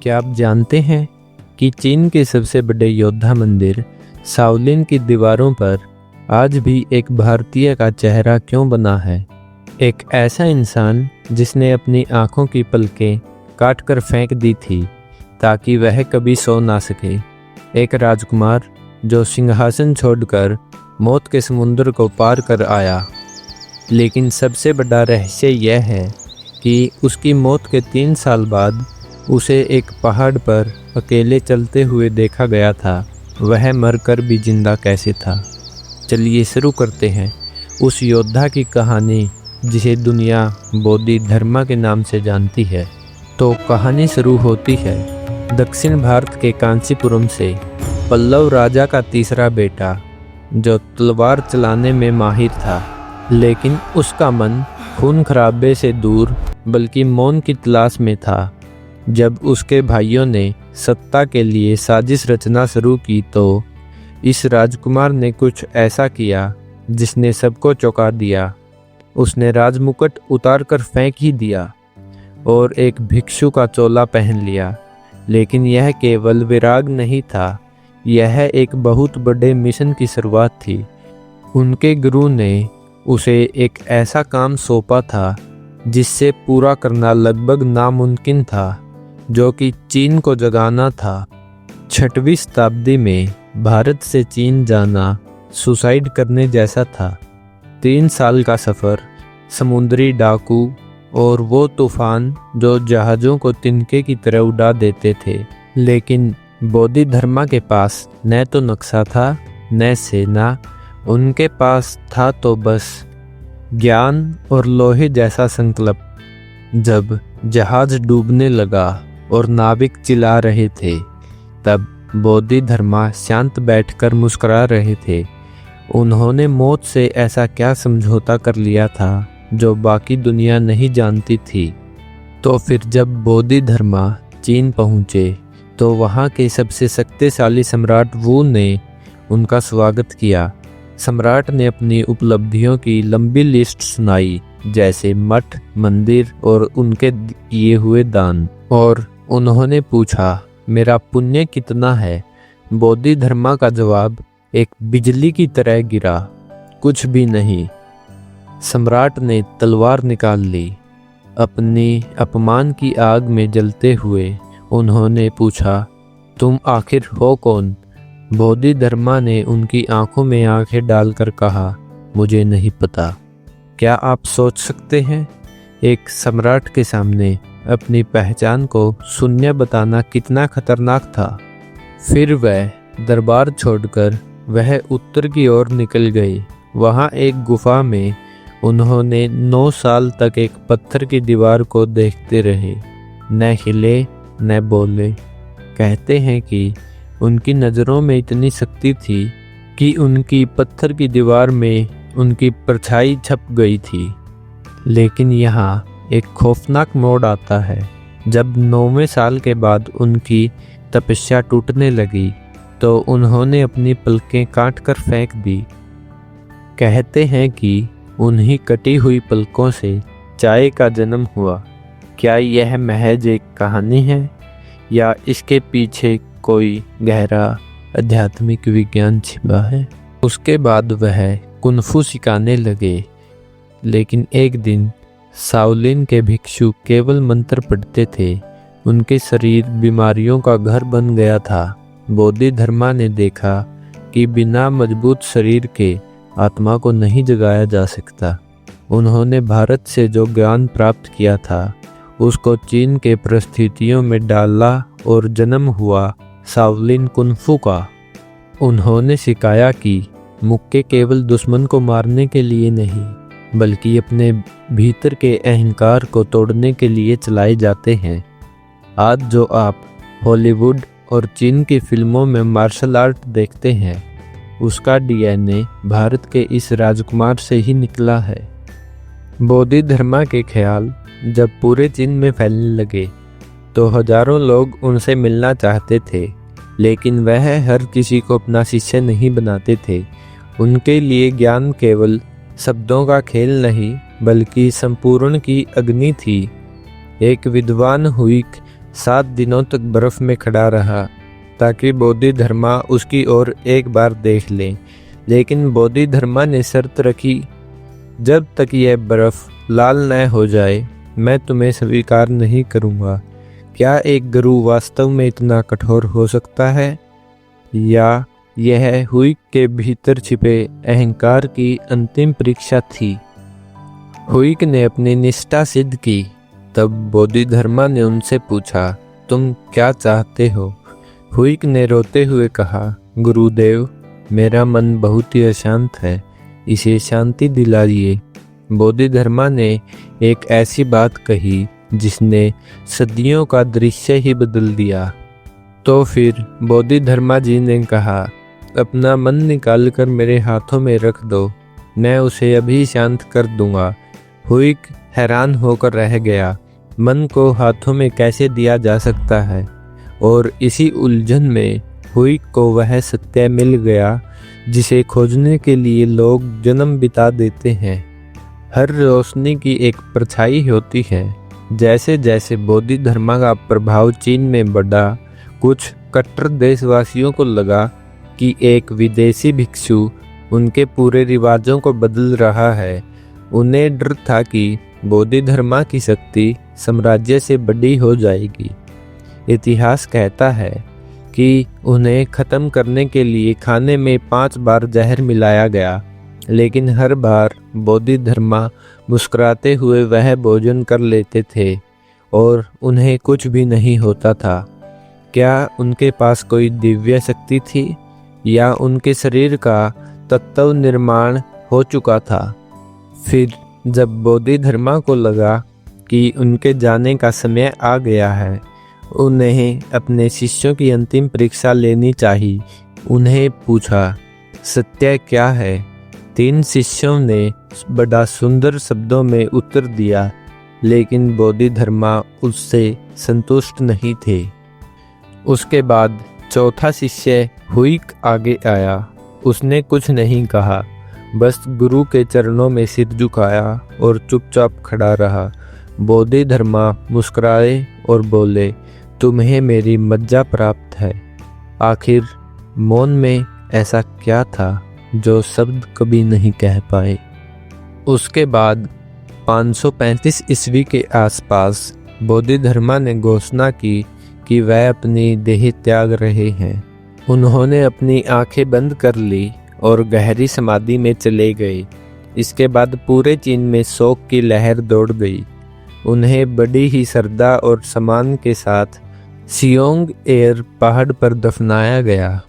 क्या आप जानते हैं कि चीन के सबसे बड़े योद्धा मंदिर शाओलिन की दीवारों पर आज भी एक भारतीय का चेहरा क्यों बना है? एक ऐसा इंसान जिसने अपनी आंखों की पलकें काट कर फेंक दी थी ताकि वह कभी सो ना सके। एक राजकुमार जो सिंहासन छोड़कर मौत के समुद्र को पार कर आया। लेकिन सबसे बड़ा रहस्य यह है कि उसकी मौत के 3 साल बाद उसे एक पहाड़ पर अकेले चलते हुए देखा गया था। वह मरकर भी जिंदा कैसे था? चलिए शुरू करते हैं उस योद्धा की कहानी जिसे दुनिया बोधि धर्मा के नाम से जानती है। तो कहानी शुरू होती है दक्षिण भारत के कांचीपुरम से। पल्लव राजा का तीसरा बेटा जो तलवार चलाने में माहिर था, लेकिन उसका मन खून खराबे से दूर बल्कि मौन की तलाश में था। जब उसके भाइयों ने सत्ता के लिए साजिश रचना शुरू की तो इस राजकुमार ने कुछ ऐसा किया जिसने सबको चौंका दिया। उसने राजमुकुट उतार कर फेंक ही दिया और एक भिक्षु का चोला पहन लिया। लेकिन यह केवल विराग नहीं था, यह एक बहुत बड़े मिशन की शुरुआत थी। उनके गुरु ने उसे एक ऐसा काम सौंपा था जिससे पूरा करना लगभग नामुमकिन था, जो कि चीन को जगाना था। 6वीं शताब्दी में भारत से चीन जाना सुसाइड करने जैसा था। 3 साल का सफ़र, समुद्री डाकू और वो तूफान जो जहाज़ों को तिनके की तरह उड़ा देते थे। लेकिन बोधि धर्मा के पास न तो नक्शा था न सेना, उनके पास था तो बस ज्ञान और लोहे जैसा संकल्प। जब जहाज डूबने लगा और नाविक चिल्ला रहे थे, तब बोधि धर्मा शांत बैठकर मुस्कुरा रहे थे। उन्होंने मौत से ऐसा क्या समझौता कर लिया था जो बाकी दुनिया नहीं जानती थी। तो फिर जब बोधि धर्मा चीन पहुँचे तो वहाँ के सबसे शक्तिशाली सम्राट वू ने उनका स्वागत किया। सम्राट ने अपनी उपलब्धियों की लंबी लिस्ट सुनाई, जैसे मठ, मंदिर और उनके किए हुए दान। और उन्होंने पूछा, मेरा पुण्य कितना है? बोधि धर्मा का जवाब एक बिजली की तरह गिरा, कुछ भी नहीं। सम्राट ने तलवार निकाल ली। अपनी अपमान की आग में जलते हुए उन्होंने पूछा, तुम आखिर हो कौन? बोधि धर्मा ने उनकी आंखों में आंखें डालकर कहा, मुझे नहीं पता। क्या आप सोच सकते हैं एक सम्राट के सामने अपनी पहचान को शून्य बताना कितना खतरनाक था? फिर वह दरबार छोड़कर वह उत्तर की ओर निकल गए। वहाँ एक गुफा में उन्होंने 9 साल तक एक पत्थर की दीवार को देखते रहे, न हिले न बोले। कहते हैं कि उनकी नज़रों में इतनी शक्ति थी कि उनकी पत्थर की दीवार में उनकी परछाई छप गई थी। लेकिन यहाँ एक खौफनाक मोड़ आता है। जब 9वें साल के बाद उनकी तपस्या टूटने लगी तो उन्होंने अपनी पलकें काट कर फेंक दी। कहते हैं कि उन्हीं कटी हुई पलकों से चाय का जन्म हुआ। क्या यह महज एक कहानी है या इसके पीछे कोई गहरा आध्यात्मिक विज्ञान छिपा है? उसके बाद वह कुनफू सिखाने लगे। लेकिन एक दिन शाओलिन के भिक्षु केवल मंत्र पढ़ते थे। उनके शरीर बीमारियों का घर बन गया था। बोधि धर्मा ने देखा कि बिना मजबूत शरीर के आत्मा को नहीं जगाया जा सकता। उन्होंने भारत से जो ज्ञान प्राप्त किया था उसको चीन के परिस्थितियों में डाला और जन्म हुआ शाओलिन कुनफू का। उन्होंने सिखाया कि मुक्के केवल दुश्मन को मारने के लिए नहीं, बल्कि अपने भीतर के अहंकार को तोड़ने के लिए चलाए जाते हैं। आज जो आप हॉलीवुड और चीन की फिल्मों में मार्शल आर्ट देखते हैं, उसका डीएनए भारत के इस राजकुमार से ही निकला है। बोधि धर्मा के ख्याल जब पूरे चीन में फैलने लगे तो हजारों लोग उनसे मिलना चाहते थे, लेकिन वह हर किसी को अपना शिष्य नहीं बनाते थे। उनके लिए ज्ञान केवल शब्दों का खेल नहीं, बल्कि संपूर्ण की अग्नि थी। एक विद्वान हुई 7 दिनों तक बर्फ में खड़ा रहा ताकि बोधिधर्मा उसकी ओर एक बार देख ले। लेकिन बोधिधर्मा ने शर्त रखी, जब तक यह बर्फ लाल न हो जाए मैं तुम्हें स्वीकार नहीं करूँगा। क्या एक गुरु वास्तव में इतना कठोर हो सकता है, या यह हुइक के भीतर छिपे अहंकार की अंतिम परीक्षा थी? हुइक ने अपनी निष्ठा सिद्ध की। तब बोधिधर्मा ने उनसे पूछा, तुम क्या चाहते हो? हुइक ने रोते हुए कहा, गुरुदेव, मेरा मन बहुत ही अशांत है, इसे शांति दिलाइए। बोधिधर्मा ने एक ऐसी बात कही जिसने सदियों का दृश्य ही बदल दिया। तो फिर बोधिधर्मा जी ने कहा, अपना मन निकाल कर मेरे हाथों में रख दो, मैं उसे अभी शांत कर दूंगा। हुइक हैरान होकर रह गया, मन को हाथों में कैसे दिया जा सकता है? और इसी उलझन में हुइक को वह सत्य मिल गया जिसे खोजने के लिए लोग जन्म बिता देते हैं। हर रोशनी की एक परछाई होती है। जैसे जैसे बोधिधर्मा का प्रभाव चीन में बढ़ा, कुछ कट्टर देशवासियों को लगा कि एक विदेशी भिक्षु उनके पूरे रिवाजों को बदल रहा है। उन्हें डर था कि बोधिधर्मा की शक्ति साम्राज्य से बड़ी हो जाएगी। इतिहास कहता है कि उन्हें ख़त्म करने के लिए खाने में 5 बार जहर मिलाया गया, लेकिन हर बार बोधिधर्मा मुस्कुराते हुए वह भोजन कर लेते थे और उन्हें कुछ भी नहीं होता था। क्या उनके पास कोई दिव्य शक्ति थी, या उनके शरीर का तत्व निर्माण हो चुका था? फिर जब बोधिधर्मा को लगा कि उनके जाने का समय आ गया है, उन्हें अपने शिष्यों की अंतिम परीक्षा लेनी चाहिए। उन्हें पूछा, सत्य क्या है? 3 शिष्यों ने बड़ा सुंदर शब्दों में उत्तर दिया, लेकिन बोधिधर्मा उससे संतुष्ट नहीं थे। उसके बाद चौथा शिष्य हुइक आगे आया। उसने कुछ नहीं कहा, बस गुरु के चरणों में सिर झुकाया और चुपचाप खड़ा रहा। बोधिधर्मा मुस्कुराए और बोले, तुम्हें मेरी मज्जा प्राप्त है। आखिर मौन में ऐसा क्या था जो शब्द कभी नहीं कह पाए। उसके बाद 535 ईस्वी के आसपास बोधिधर्मा ने घोषणा की कि वह अपनी देह त्याग रहे हैं। उन्होंने अपनी आंखें बंद कर ली और गहरी समाधि में चले गए। इसके बाद पूरे चीन में शोक की लहर दौड़ गई। उन्हें बड़ी ही श्रद्धा और सम्मान के साथ सियोंग एयर पहाड़ पर दफनाया गया।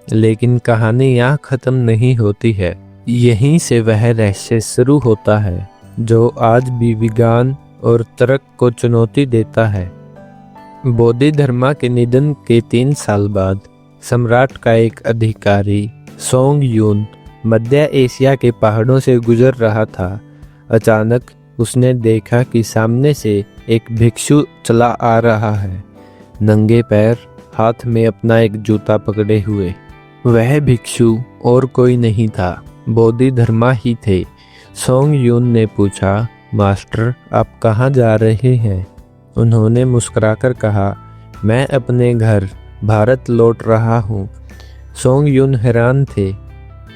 लेकिन कहानी यहाँ खत्म नहीं होती है। यहीं से वह रहस्य शुरू होता है जो आज भी विज्ञान और तर्क को चुनौती देता है। बोधिधर्मा के निधन के 3 साल बाद सम्राट का एक अधिकारी सोंग यून मध्य एशिया के पहाड़ों से गुजर रहा था। अचानक उसने देखा कि सामने से एक भिक्षु चला आ रहा है, नंगे पैर, हाथ में अपना एक जूता पकड़े हुए। वह भिक्षु और कोई नहीं था, बोधिधर्मा ही थे। सोंग यून ने पूछा, मास्टर, आप कहाँ जा रहे हैं? उन्होंने मुस्कुराकर कहा, मैं अपने घर भारत लौट रहा हूँ। सोंग यून हैरान थे,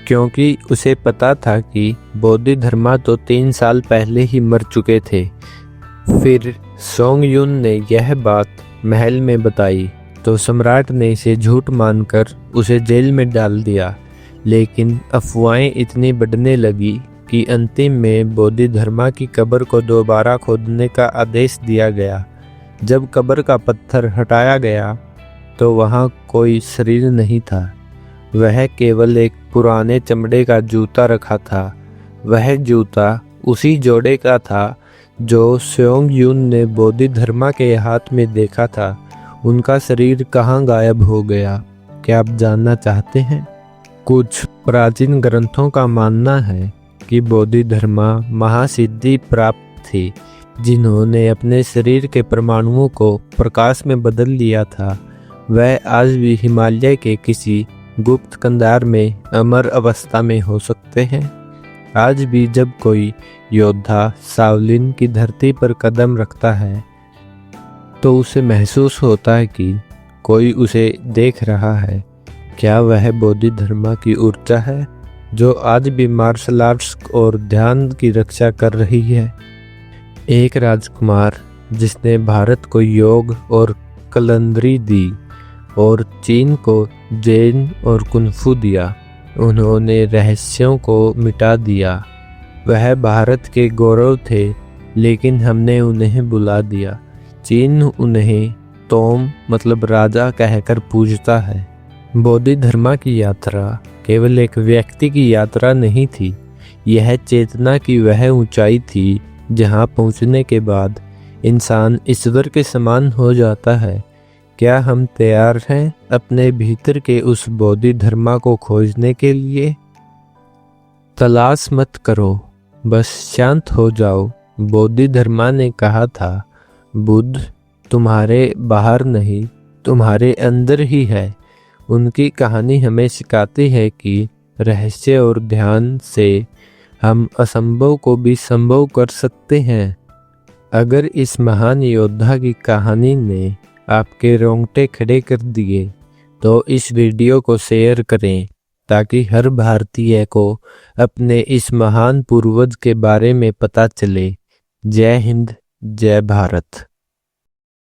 क्योंकि उसे पता था कि बोधिधर्मा तो 3 साल पहले ही मर चुके थे। फिर सोंग यून ने यह बात महल में बताई तो सम्राट ने इसे झूठ मानकर उसे जेल में डाल दिया। लेकिन अफवाहें इतनी बढ़ने लगी कि अंतिम में बोधिधर्मा की कब्र को दोबारा खोदने का आदेश दिया गया। जब कब्र का पत्थर हटाया गया तो वहाँ कोई शरीर नहीं था, वह केवल एक पुराने चमड़े का जूता रखा था। वह जूता उसी जोड़े का था जो सोंग यून ने बोधिधर्मा के हाथ में देखा था। उनका शरीर कहाँ गायब हो गया, क्या आप जानना चाहते हैं? कुछ प्राचीन ग्रंथों का मानना है कि बोधिधर्मा महासिद्धि प्राप्त थे, जिन्होंने अपने शरीर के परमाणुओं को प्रकाश में बदल लिया था। वह आज भी हिमालय के किसी गुप्त कंधार में अमर अवस्था में हो सकते हैं। आज भी जब कोई योद्धा शाओलिन की धरती पर कदम रखता है तो उसे महसूस होता है कि कोई उसे देख रहा है। क्या वह बोधिधर्मा की ऊर्जा है जो आज भी मार्शल आर्ट्स और ध्यान की रक्षा कर रही है? एक राजकुमार जिसने भारत को योग और कलंदरी दी और चीन को जैन और कुंफू दिया। उन्होंने रहस्यों को मिटा दिया। वह भारत के गौरव थे, लेकिन हमने उन्हें बुला दिया। चीन उन्हें तोम मतलब राजा कहकर पूजता है। बोधिधर्मा की यात्रा केवल एक व्यक्ति की यात्रा नहीं थी, यह चेतना की वह ऊंचाई थी जहां पहुंचने के बाद इंसान ईश्वर के समान हो जाता है। क्या हम तैयार हैं अपने भीतर के उस बोधिधर्मा को खोजने के लिए? तलाश मत करो, बस शांत हो जाओ। बोधिधर्मा ने कहा था, बुद्ध तुम्हारे बाहर नहीं, तुम्हारे अंदर ही है। उनकी कहानी हमें सिखाती है कि रहस्य और ध्यान से हम असंभव को भी संभव कर सकते हैं। अगर इस महान योद्धा की कहानी ने आपके रोंगटे खड़े कर दिए तो इस वीडियो को शेयर करें ताकि हर भारतीय को अपने इस महान पूर्वज के बारे में पता चले। जय हिंद, जय भारत।